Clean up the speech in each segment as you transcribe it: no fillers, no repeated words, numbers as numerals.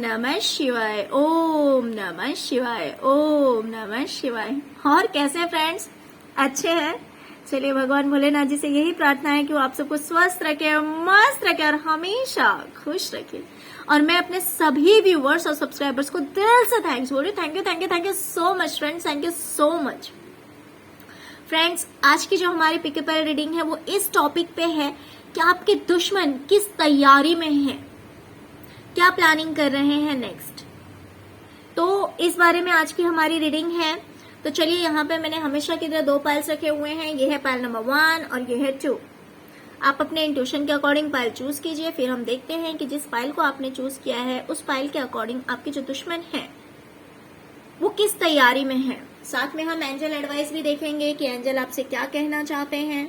नमः शिवाय, ओम नमः शिवाय, ओम नमः शिवाय। और कैसे फ्रेंड्स, अच्छे हैं? चलिए भगवान भोलेनाथ जी से यही प्रार्थना है कि वो आप सबको स्वस्थ रखे, मस्त रखे और हमेशा खुश रखे। और मैं अपने सभी व्यूवर्स और सब्सक्राइबर्स को दिल से थैंक्स बोल रही हूँ। Thank you thank you thank you so much friends, thank you so much friends. आज की जो हमारी पिकअप रीडिंग है वो इस टॉपिक पे है कि आपके दुश्मन किस तैयारी में हैं, क्या प्लानिंग कर रहे हैं नेक्स्ट। तो इस बारे में आज की हमारी रीडिंग है। तो चलिए, यहाँ पे मैंने हमेशा की तरह 2 पाइल्स रखे हुए हैं। ये है पाइल नंबर 1 और ये है 2। आप अपने इंट्यूशन के अकॉर्डिंग पाइल चूज कीजिए, फिर हम देखते हैं कि जिस पाइल को आपने चूज किया है उस पाइल के अकॉर्डिंग आपके जो दुश्मन है वो किस तैयारी में है। साथ में हम एंजल एडवाइस भी देखेंगे कि एंजल आपसे क्या कहना चाहते हैं।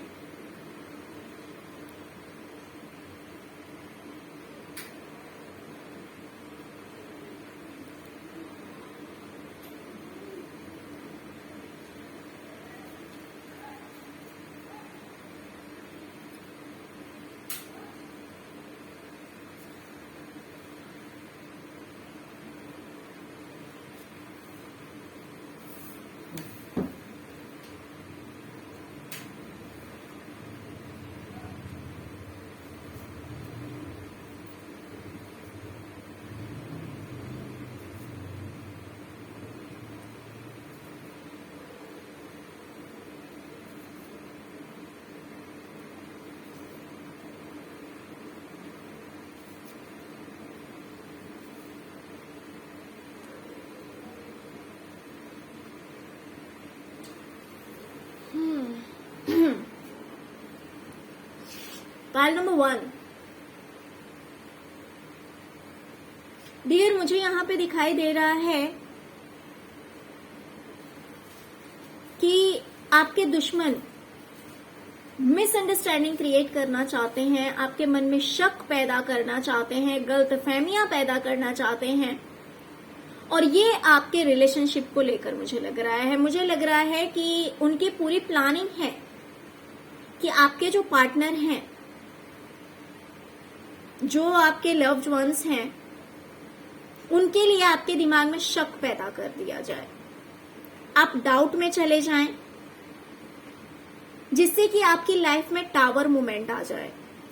पाइल नंबर 1 डियर, मुझे यहाँ पे दिखाई दे रहा है कि आपके दुश्मन मिसअंडरस्टैंडिंग क्रिएट करना चाहते हैं, आपके मन में शक पैदा करना चाहते हैं, गलतफहमियां पैदा करना चाहते हैं। और ये आपके रिलेशनशिप को लेकर मुझे लग रहा है। मुझे लग रहा है कि उनकी पूरी प्लानिंग है कि आपके जो पार्टनर हैं, जो आपके लव्ड वंस हैं, उनके लिए आपके दिमाग में शक पैदा कर दिया जाए, आप डाउट में चले जाएं, जिससे कि आपकी लाइफ में टावर मूवमेंट आ जाए,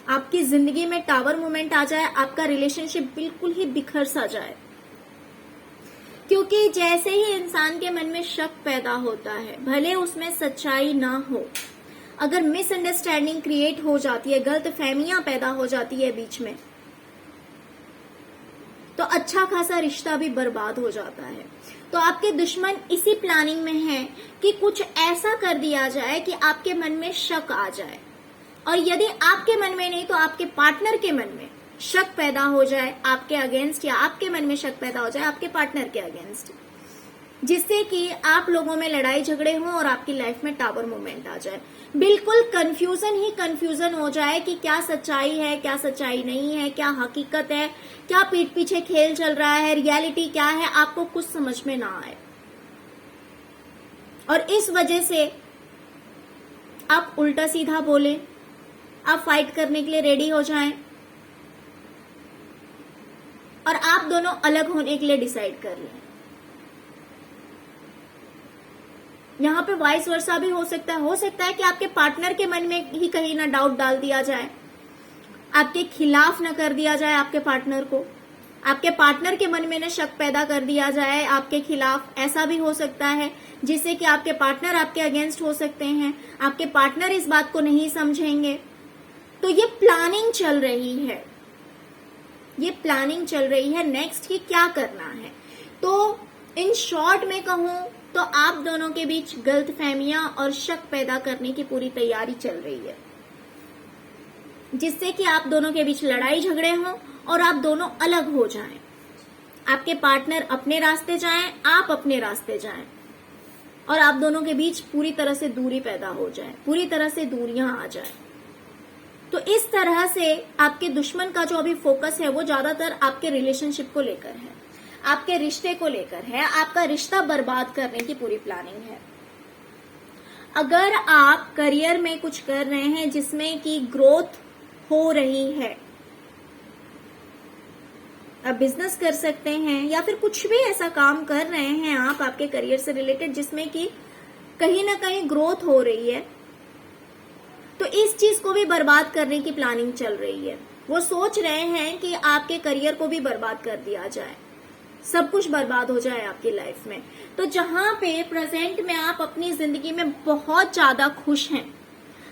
आपकी जिंदगी में टावर मूवमेंट आ जाए, आपका रिलेशनशिप बिल्कुल ही बिखर सा जाए। क्योंकि जैसे ही इंसान के मन में शक पैदा होता है, भले उसमें सच्चाई ना हो, अगर मिसअंडरस्टैंडिंग क्रिएट हो जाती है, गलतफहमियां पैदा हो जाती है बीच में, तो अच्छा खासा रिश्ता भी बर्बाद हो जाता है। तो आपके दुश्मन इसी प्लानिंग में हैं कि कुछ ऐसा कर दिया जाए कि आपके मन में शक आ जाए, और यदि आपके मन में नहीं तो आपके पार्टनर के मन में शक पैदा हो जाए आपके अगेंस्ट, या आपके मन में शक पैदा हो जाए आपके पार्टनर के अगेंस्ट, जिससे कि आप लोगों में लड़ाई झगड़े हों और आपकी लाइफ में टावर मूवमेंट आ जाए। बिल्कुल कंफ्यूजन ही कंफ्यूजन हो जाए कि क्या सच्चाई है, क्या सच्चाई नहीं है, क्या हकीकत है, क्या पीठ पीछे खेल चल रहा है, रियलिटी क्या है, आपको कुछ समझ में ना आए। और इस वजह से आप उल्टा सीधा बोले, आप फाइट करने के लिए रेडी हो जाएं और आप दोनों अलग होने के लिए डिसाइड कर लें। यहाँ पे वाइस वर्सा भी हो सकता है कि आपके पार्टनर के मन में ही कहीं ना डाउट डाल दिया जाए, आपके खिलाफ न कर दिया जाए आपके पार्टनर को, आपके पार्टनर के मन में न शक पैदा कर दिया जाए आपके खिलाफ। ऐसा भी हो सकता है जिससे कि आपके पार्टनर आपके अगेंस्ट हो सकते हैं, आपके पार्टनर इस बात को नहीं समझेंगे। तो ये प्लानिंग चल रही है, ये प्लानिंग चल रही है नेक्स्ट की क्या करना है। तो इन शॉर्ट में कहूं तो आप दोनों के बीच गलतफहमियां और शक पैदा करने की पूरी तैयारी चल रही है, जिससे कि आप दोनों के बीच लड़ाई झगड़े हों और आप दोनों अलग हो जाएं। आपके पार्टनर अपने रास्ते जाएं, आप अपने रास्ते जाएं, और आप दोनों के बीच पूरी तरह से दूरी पैदा हो जाए, पूरी तरह से दूरियां आ जाए। तो इस तरह से आपके दुश्मन का जो अभी फोकस है वो ज्यादातर आपके रिलेशनशिप को लेकर है, आपके रिश्ते को लेकर है, आपका रिश्ता बर्बाद करने की पूरी प्लानिंग है। अगर आप करियर में कुछ कर रहे हैं जिसमें कि ग्रोथ हो रही है, आप बिजनेस कर सकते हैं या फिर कुछ भी ऐसा काम कर रहे हैं आप आपके करियर से रिलेटेड जिसमें कि कहीं ना कहीं ग्रोथ हो रही है, तो इस चीज को भी बर्बाद करने की प्लानिंग चल रही है। वो सोच रहे हैं कि आपके करियर को भी बर्बाद कर दिया जाए, सब कुछ बर्बाद हो जाए आपकी लाइफ में। तो जहां पे प्रेजेंट में आप अपनी जिंदगी में बहुत ज्यादा खुश हैं,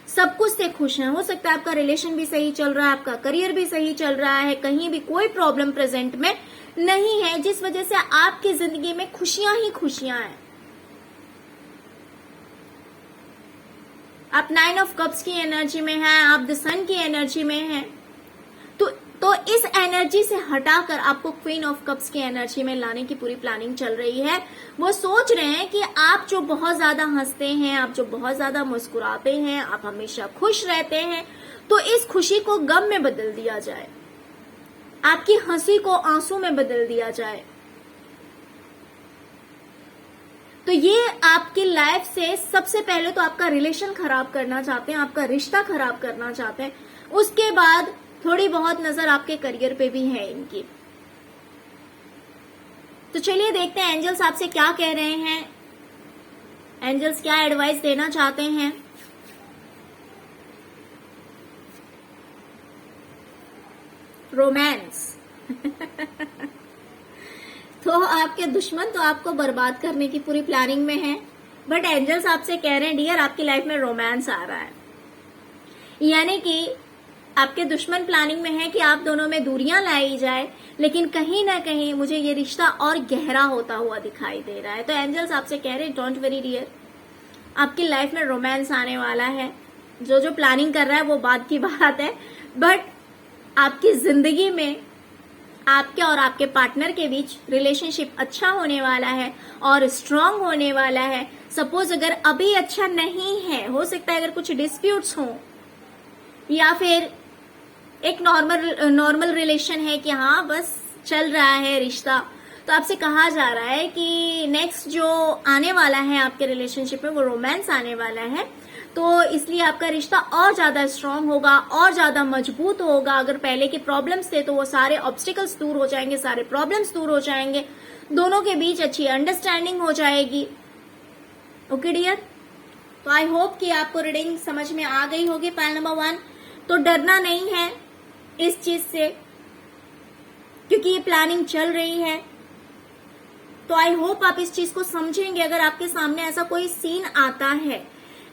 सब कुछ से खुश हैं, हो सकता है आपका रिलेशन भी सही चल रहा है, आपका करियर भी सही चल रहा है, कहीं भी कोई प्रॉब्लम प्रेजेंट में नहीं है, जिस वजह से आपकी जिंदगी में खुशियां ही खुशियां हैं। आप 9 ऑफ कप्स की एनर्जी में हैं, आप द सन की एनर्जी में हैं, तो इस एनर्जी से हटाकर आपको क्वीन ऑफ कप्स की एनर्जी में लाने की पूरी प्लानिंग चल रही है। वो सोच रहे हैं कि आप जो बहुत ज्यादा हंसते हैं, आप जो बहुत ज्यादा मुस्कुराते हैं, आप हमेशा खुश रहते हैं, तो इस खुशी को गम में बदल दिया जाए, आपकी हंसी को आंसू में बदल दिया जाए। तो ये आपकी लाइफ से सबसे पहले तो आपका रिलेशन खराब करना चाहते हैं, आपका रिश्ता खराब करना चाहते हैं, उसके बाद थोड़ी बहुत नजर आपके करियर पे भी है इनकी। तो चलिए देखते हैं एंजल्स आपसे क्या कह रहे हैं, एंजल्स क्या एडवाइस देना चाहते हैं। रोमांस तो आपके दुश्मन तो आपको बर्बाद करने की पूरी प्लानिंग में है, बट एंजल्स आपसे कह रहे हैं डियर आपकी लाइफ में रोमांस आ रहा है, यानी कि आपके दुश्मन प्लानिंग में है कि आप दोनों में दूरियां लाई जाए, लेकिन कहीं ना कहीं मुझे ये रिश्ता और गहरा होता हुआ दिखाई दे रहा है। तो एंजल्स आपसे कह रहे हैं डोंट वरी डियर, आपकी लाइफ में रोमांस आने वाला है। जो जो प्लानिंग कर रहा है वो बात की बात है, बट आपकी जिंदगी में आपके और आपके पार्टनर के बीच रिलेशनशिप अच्छा होने वाला है और स्ट्रांग होने वाला है। सपोज अगर अभी अच्छा नहीं है, हो सकता है अगर कुछ डिस्प्यूट्स हो या फिर एक नॉर्मल रिलेशन है कि हाँ बस चल रहा है रिश्ता, तो आपसे कहा जा रहा है कि नेक्स्ट जो आने वाला है आपके रिलेशनशिप में वो रोमांस आने वाला है, तो इसलिए आपका रिश्ता और ज्यादा स्ट्रांग होगा और ज्यादा मजबूत होगा। अगर पहले के प्रॉब्लम्स थे तो वो सारे ऑब्स्टिकल्स दूर हो जाएंगे, सारे प्रॉब्लम्स दूर हो जाएंगे, दोनों के बीच अच्छी अंडरस्टैंडिंग हो जाएगी। ओके डियर, तो आई होप कि आपको रीडिंग समझ में आ गई होगी। पाइल नंबर 1, तो डरना नहीं है इस चीज से, क्योंकि ये प्लानिंग चल रही है। तो आई होप आप इस चीज को समझेंगे। अगर आपके सामने ऐसा कोई सीन आता है,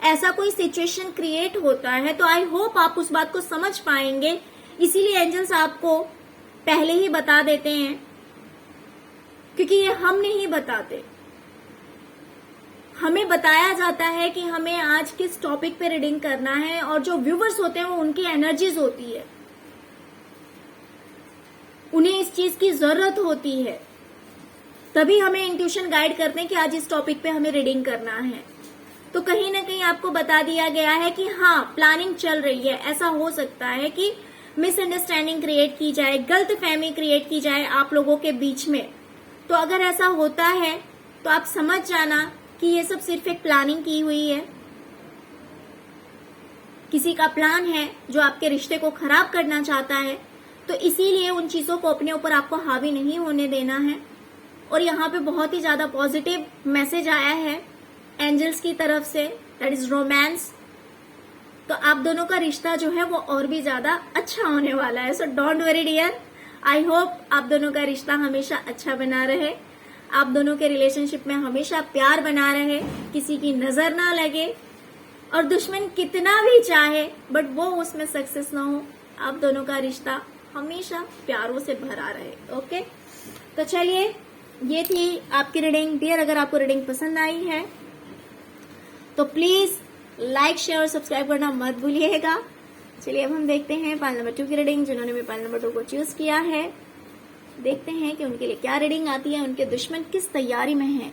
ऐसा कोई सिचुएशन क्रिएट होता है, तो आई होप आप उस बात को समझ पाएंगे। इसीलिए एंजल्स आपको पहले ही बता देते हैं, क्योंकि ये हम नहीं बताते, हमें बताया जाता है कि हमें आज किस टॉपिक पे रीडिंग करना है, और जो व्यूवर्स होते हैं वो उनकी एनर्जीज होती है, उन्हें इस चीज की जरूरत होती है, तभी हमें इंट्यूशन गाइड करते हैं कि आज इस टॉपिक पे हमें रीडिंग करना है। तो कहीं ना कहीं आपको बता दिया गया है कि हाँ प्लानिंग चल रही है। ऐसा हो सकता है कि मिसअंडरस्टैंडिंग क्रिएट की जाए, गलतफहमी क्रिएट की जाए आप लोगों के बीच में। तो अगर ऐसा होता है तो आप समझ जाना कि ये सब सिर्फ एक प्लानिंग की हुई है, किसी का प्लान है जो आपके रिश्ते को खराब करना चाहता है। तो इसीलिए उन चीजों को अपने ऊपर आपको हावी नहीं होने देना है। और यहाँ पे बहुत ही ज्यादा पॉजिटिव मैसेज आया है एंजल्स की तरफ से, दैट इज रोमांस। तो आप दोनों का रिश्ता जो है वो और भी ज्यादा अच्छा होने वाला है। So don't worry dear, I hope आप दोनों का रिश्ता हमेशा अच्छा बना रहे, आप दोनों के रिलेशनशिप में हमेशा प्यार बना रहे, किसी की नजर ना लगे, और दुश्मन कितना भी चाहे बट वो उसमें सक्सेस ना हो, आप दोनों का रिश्ता हमेशा प्यारों से भरा रहे। ओके, तो चलिए ये थी आपकी रीडिंग डियर। अगर आपको रीडिंग पसंद आई है तो प्लीज लाइक शेयर और सब्सक्राइब करना मत भूलिएगा। चलिए अब हम देखते हैं पाइल नंबर 2 की रीडिंग। जिन्होंने भी पाइल नंबर 2 को चूज किया है, देखते हैं कि उनके लिए क्या रीडिंग आती है, उनके दुश्मन किस तैयारी में हैं।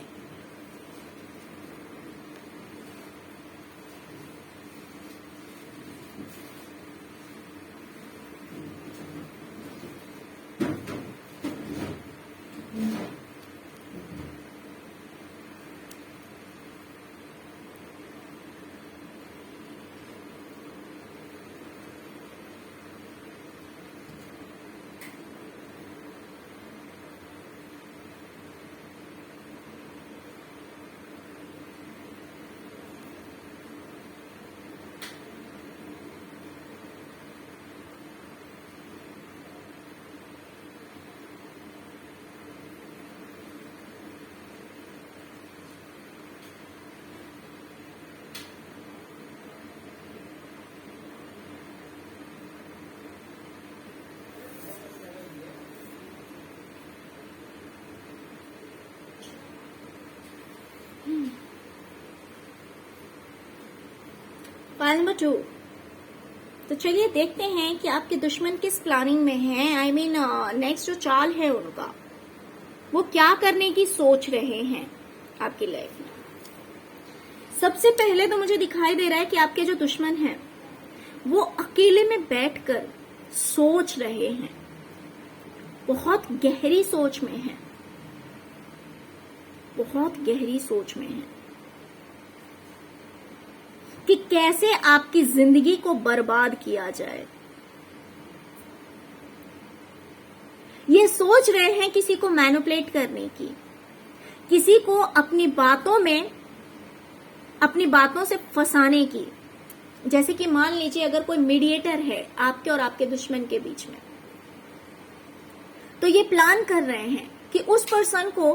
Pile number 2। तो चलिए देखते हैं कि आपके दुश्मन किस प्लानिंग में है। आई मीन नेक्स्ट जो चाल है उनका, वो क्या करने की सोच रहे हैं आपकी लाइफ में। सबसे पहले तो मुझे दिखाई दे रहा है कि आपके जो दुश्मन हैं वो अकेले में बैठकर सोच रहे हैं, बहुत गहरी सोच में हैं, बहुत गहरी सोच में हैं कि कैसे आपकी जिंदगी को बर्बाद किया जाए। ये सोच रहे हैं किसी को मैनिपुलेट करने की, किसी को अपनी बातों से फंसाने की। जैसे कि मान लीजिए अगर कोई मीडिएटर है आपके और आपके दुश्मन के बीच में, तो ये प्लान कर रहे हैं कि उस पर्सन को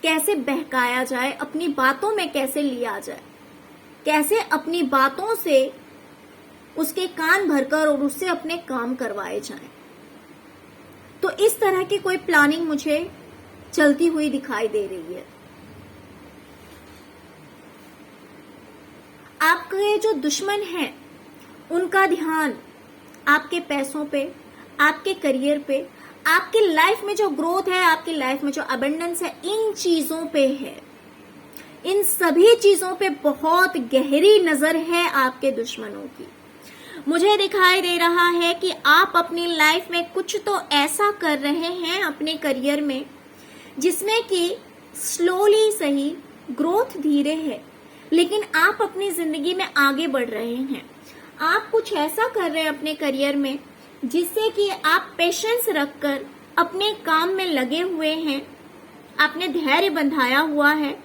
कैसे बहकाया जाए, अपनी बातों में कैसे लिया जाए, कैसे अपनी बातों से उसके कान भरकर और उससे अपने काम करवाए जाएं। तो इस तरह की कोई प्लानिंग मुझे चलती हुई दिखाई दे रही है। आपके जो दुश्मन हैं उनका ध्यान आपके पैसों पे, आपके करियर पे, आपकी लाइफ में जो ग्रोथ है, आपकी लाइफ में जो अबंडेंस है, इन चीजों पे है। इन सभी चीजों पे बहुत गहरी नजर है आपके दुश्मनों की। मुझे दिखाई दे रहा है कि आप अपनी लाइफ में कुछ तो ऐसा कर रहे हैं अपने करियर में जिसमें कि स्लोली सही, ग्रोथ धीरे है, लेकिन आप अपनी जिंदगी में आगे बढ़ रहे हैं। आप कुछ ऐसा कर रहे हैं अपने करियर में जिससे कि आप पेशेंस रखकर अपने काम में लगे हुए हैं, आपने धैर्य बंधाया हुआ है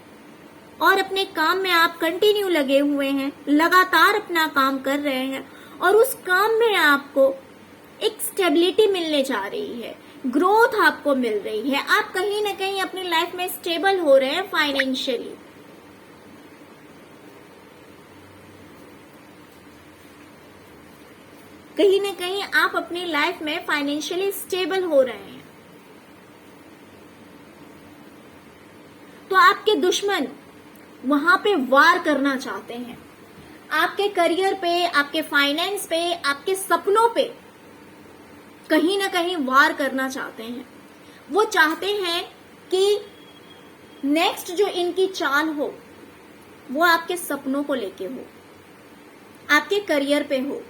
और अपने काम में आप कंटिन्यू लगे हुए हैं, लगातार अपना काम कर रहे हैं और उस काम में आपको एक स्टेबिलिटी मिलने जा रही है, ग्रोथ आपको मिल रही है। आप कहीं ना कहीं अपनी लाइफ में स्टेबल हो रहे हैं फाइनेंशियली। कहीं ना कहीं आप अपनी लाइफ में फाइनेंशियली स्टेबल हो रहे हैं। तो आपके दुश्मन वहां पे वार करना चाहते हैं, आपके करियर पे, आपके फाइनेंस पे, आपके सपनों पे कहीं ना कहीं वार करना चाहते हैं। वो चाहते हैं कि नेक्स्ट जो इनकी चाल हो वो आपके सपनों को लेके हो, आपके करियर पे हो,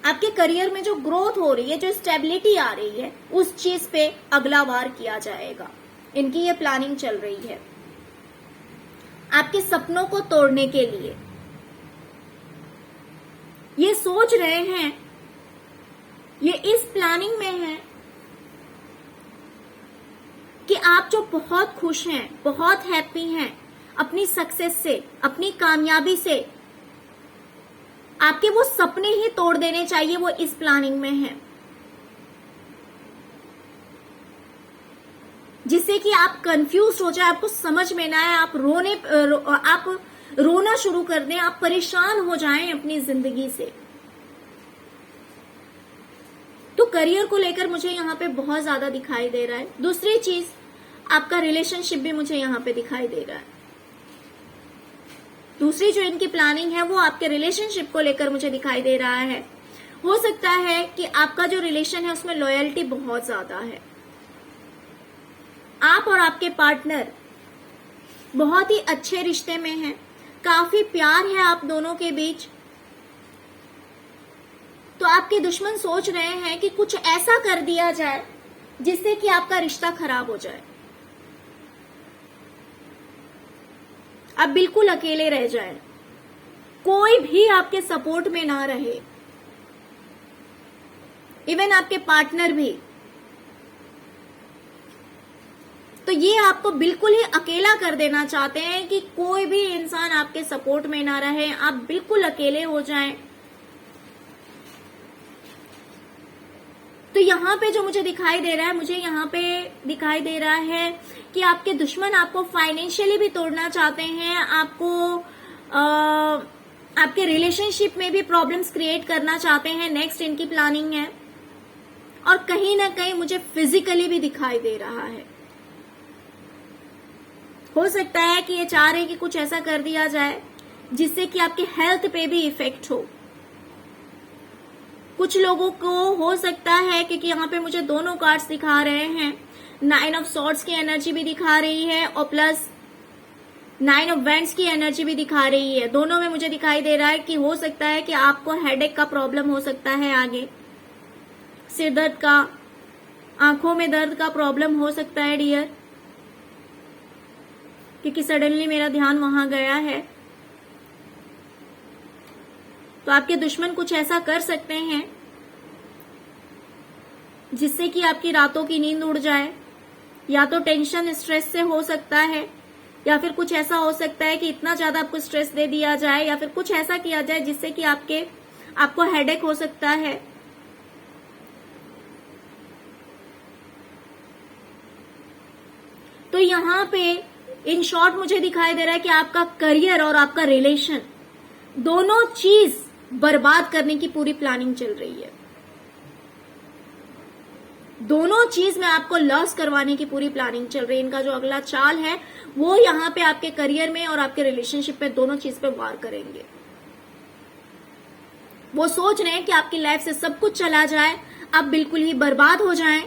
आपके करियर में जो ग्रोथ हो रही है, जो स्टेबिलिटी आ रही है, उस चीज पे अगला वार किया जाएगा। इनकी ये प्लानिंग चल रही है आपके सपनों को तोड़ने के लिए। ये सोच रहे हैं, ये इस प्लानिंग में है कि आप जो बहुत खुश हैं, बहुत हैप्पी हैं अपनी सक्सेस से, अपनी कामयाबी से, आपके वो सपने ही तोड़ देने चाहिए, वो इस प्लानिंग में है। जिससे कि आप कंफ्यूज हो जाए, आपको समझ में ना आए, आप रोना शुरू कर दें, आप परेशान हो जाएं अपनी जिंदगी से। तो करियर को लेकर मुझे यहाँ पे बहुत ज्यादा दिखाई दे रहा है। दूसरी चीज, आपका रिलेशनशिप भी मुझे यहाँ पे दिखाई दे रहा है। दूसरी जो इनकी प्लानिंग है वो आपके रिलेशनशिप को लेकर मुझे दिखाई दे रहा है। हो सकता है कि आपका जो रिलेशन है उसमें लॉयल्टी बहुत ज्यादा है। आप और आपके पार्टनर बहुत ही अच्छे रिश्ते में हैं, काफी प्यार है आप दोनों के बीच। तो आपके दुश्मन सोच रहे हैं कि कुछ ऐसा कर दिया जाए जिससे कि आपका रिश्ता खराब हो जाए, आप बिल्कुल अकेले रह जाएं, कोई भी आपके सपोर्ट में ना रहे, इवन आपके पार्टनर भी। तो ये आपको बिल्कुल ही अकेला कर देना चाहते हैं कि कोई भी इंसान आपके सपोर्ट में ना रहे, आप बिल्कुल अकेले हो जाएं। तो यहाँ पे जो मुझे दिखाई दे रहा है, मुझे यहाँ पे दिखाई दे रहा है कि आपके दुश्मन आपको फाइनेंशियली भी तोड़ना चाहते हैं, आपको आपके रिलेशनशिप में भी प्रॉब्लम्स क्रिएट करना चाहते हैं। नेक्स्ट इनकी प्लानिंग है। और कहीं ना कहीं मुझे फिजिकली भी दिखाई दे रहा है। हो सकता है कि ये चाह रहे कि कुछ ऐसा कर दिया जाए जिससे कि आपके हेल्थ पे भी इफेक्ट हो। कुछ लोगों को हो सकता है, क्योंकि यहाँ पे मुझे दोनों कार्ड्स दिखा रहे हैं, 9 ऑफ सॉर्ड्स की एनर्जी भी दिखा रही है और प्लस 9 ऑफ वैंड्स की एनर्जी भी दिखा रही है। दोनों में मुझे दिखाई दे रहा है कि हो सकता है कि आपको हेडेक का प्रॉब्लम हो सकता है, आगे सिर दर्द का, आंखों में दर्द का प्रॉब्लम हो सकता है डियर, क्योंकि सडनली मेरा ध्यान वहां गया है। तो आपके दुश्मन कुछ ऐसा कर सकते हैं जिससे कि आपकी रातों की नींद उड़ जाए, या तो टेंशन स्ट्रेस से हो सकता है, या फिर कुछ ऐसा हो सकता है कि इतना ज्यादा आपको स्ट्रेस दे दिया जाए, या फिर कुछ ऐसा किया जाए जिससे कि आपको हेडेक हो सकता है। तो यहाँ पे इन शॉर्ट मुझे दिखाई दे रहा है कि आपका करियर और आपका रिलेशन दोनों चीज बर्बाद करने की पूरी प्लानिंग चल रही है। दोनों चीज में आपको लॉस करवाने की पूरी प्लानिंग चल रही है। इनका जो अगला चाल है वो यहाँ पे आपके करियर में और आपके रिलेशनशिप पे, दोनों चीज पे वार करेंगे। वो सोच रहे हैं कि आपकी लाइफ से सब कुछ चला जाए, आप बिल्कुल ही बर्बाद हो जाएं,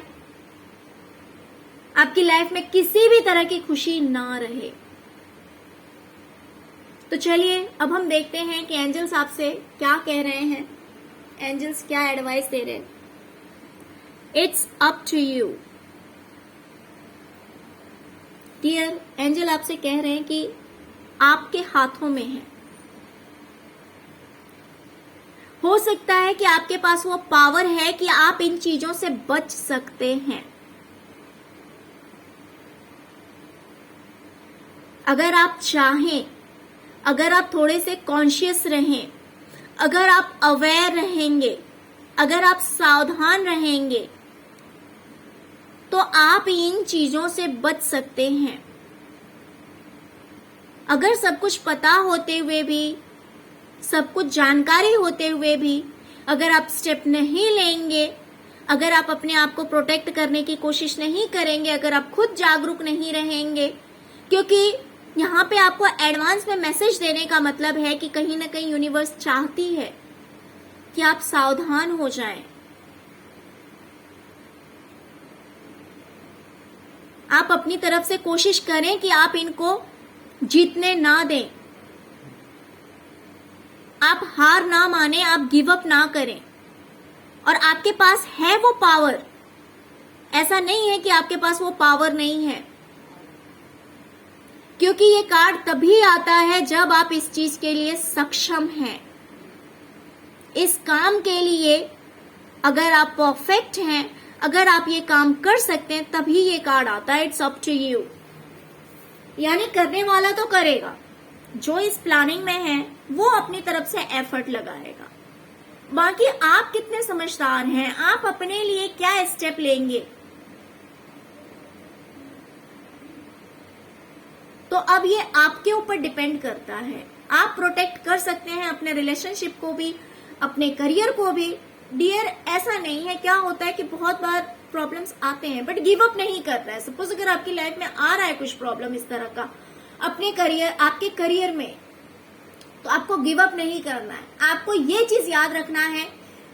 आपकी लाइफ में किसी भी तरह की खुशी ना रहे। तो चलिए अब हम देखते हैं कि एंजल्स आपसे क्या कह रहे हैं, एंजल्स क्या एडवाइस दे रहे हैं। It's up to you dear. Angel आपसे कह रहे हैं कि आपके हाथों में है। हो सकता है कि आपके पास वो पावर है कि आप इन चीजों से बच सकते हैं। अगर आप चाहें, अगर आप थोड़े से कॉन्शियस रहें, अगर आप अवेयर रहेंगे, अगर आप सावधान रहेंगे, तो आप इन चीजों से बच सकते हैं। अगर सब कुछ पता होते हुए भी, सब कुछ जानकारी होते हुए भी अगर आप स्टेप नहीं लेंगे, अगर आप अपने आप को प्रोटेक्ट करने की कोशिश नहीं करेंगे, अगर आप खुद जागरूक नहीं रहेंगे, क्योंकि यहाँ पे आपको एडवांस में मैसेज देने का मतलब है कि कहीं ना कहीं यूनिवर्स चाहती है कि आप सावधान हो जाएं। आप अपनी तरफ से कोशिश करें कि आप इनको जीतने ना दें, आप हार ना माने, आप गिव अप ना करें। और आपके पास है वो पावर, ऐसा नहीं है कि आपके पास वो पावर नहीं है, क्योंकि ये कार्ड तभी आता है जब आप इस चीज के लिए सक्षम हैं। इस काम के लिए अगर आप परफेक्ट हैं, अगर आप ये काम कर सकते हैं, तभी ये कार्ड आता है। इट्स अप टू यू, यानी करने वाला तो करेगा, जो इस प्लानिंग में है वो अपनी तरफ से एफर्ट लगाएगा। बाकी आप कितने समझदार हैं, आप अपने लिए क्या स्टेप लेंगे, तो अब ये आपके ऊपर डिपेंड करता है। आप प्रोटेक्ट कर सकते हैं अपने रिलेशनशिप को भी, अपने करियर को भी। डियर, ऐसा नहीं है, क्या होता है कि बहुत बार प्रॉब्लम्स आते हैं बट गिव अप नहीं कर रहा है। सपोज अगर आपकी लाइफ में आ रहा है कुछ प्रॉब्लम इस तरह का अपने करियर, आपके करियर में, तो आपको गिव अप नहीं करना है। आपको ये चीज याद रखना है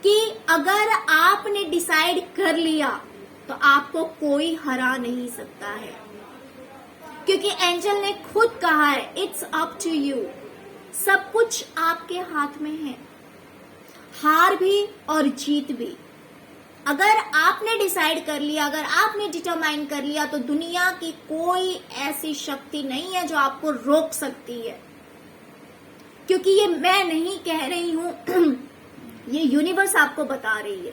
कि अगर आपने डिसाइड कर लिया तो आपको कोई हरा नहीं सकता है, क्योंकि एंजल ने खुद कहा है इट्स अप टू यू। सब कुछ आपके हाथ में है, हार भी और जीत भी। अगर आपने डिसाइड कर लिया, अगर आपने डिटरमाइन कर लिया, तो दुनिया की कोई ऐसी शक्ति नहीं है जो आपको रोक सकती है। क्योंकि ये मैं नहीं कह रही हूं, ये यूनिवर्स आपको बता रही है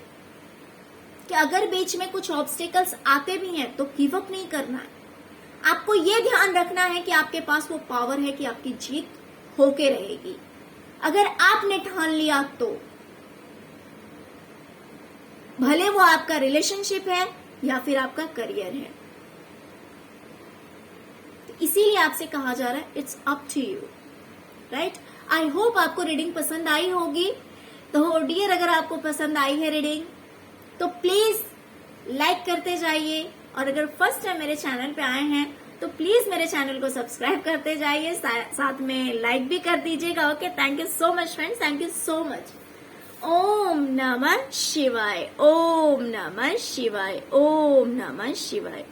कि अगर बीच में कुछ ऑब्स्टिकल्स आते भी हैं तो गिव अप नहीं करना है। आपको ये ध्यान रखना है कि आपके पास वो पावर है कि आपकी जीत होके रहेगी, अगर आपने ठान लिया तो। भले वो आपका रिलेशनशिप है या फिर आपका करियर है। तो इसीलिए आपसे कहा जा रहा है it's up to you, right. I hope आपको रीडिंग पसंद आई होगी। तो डियर, अगर आपको पसंद आई है रीडिंग तो प्लीज लाइक करते जाइए, और अगर फर्स्ट टाइम मेरे चैनल पे आए हैं तो प्लीज मेरे चैनल को सब्सक्राइब करते जाइए, साथ में लाइक भी कर दीजिएगा। Okay, thank you so much friends, thank you so much. Om नमः शिवाय, ओम नमः शिवाय, ओम नमः शिवाय।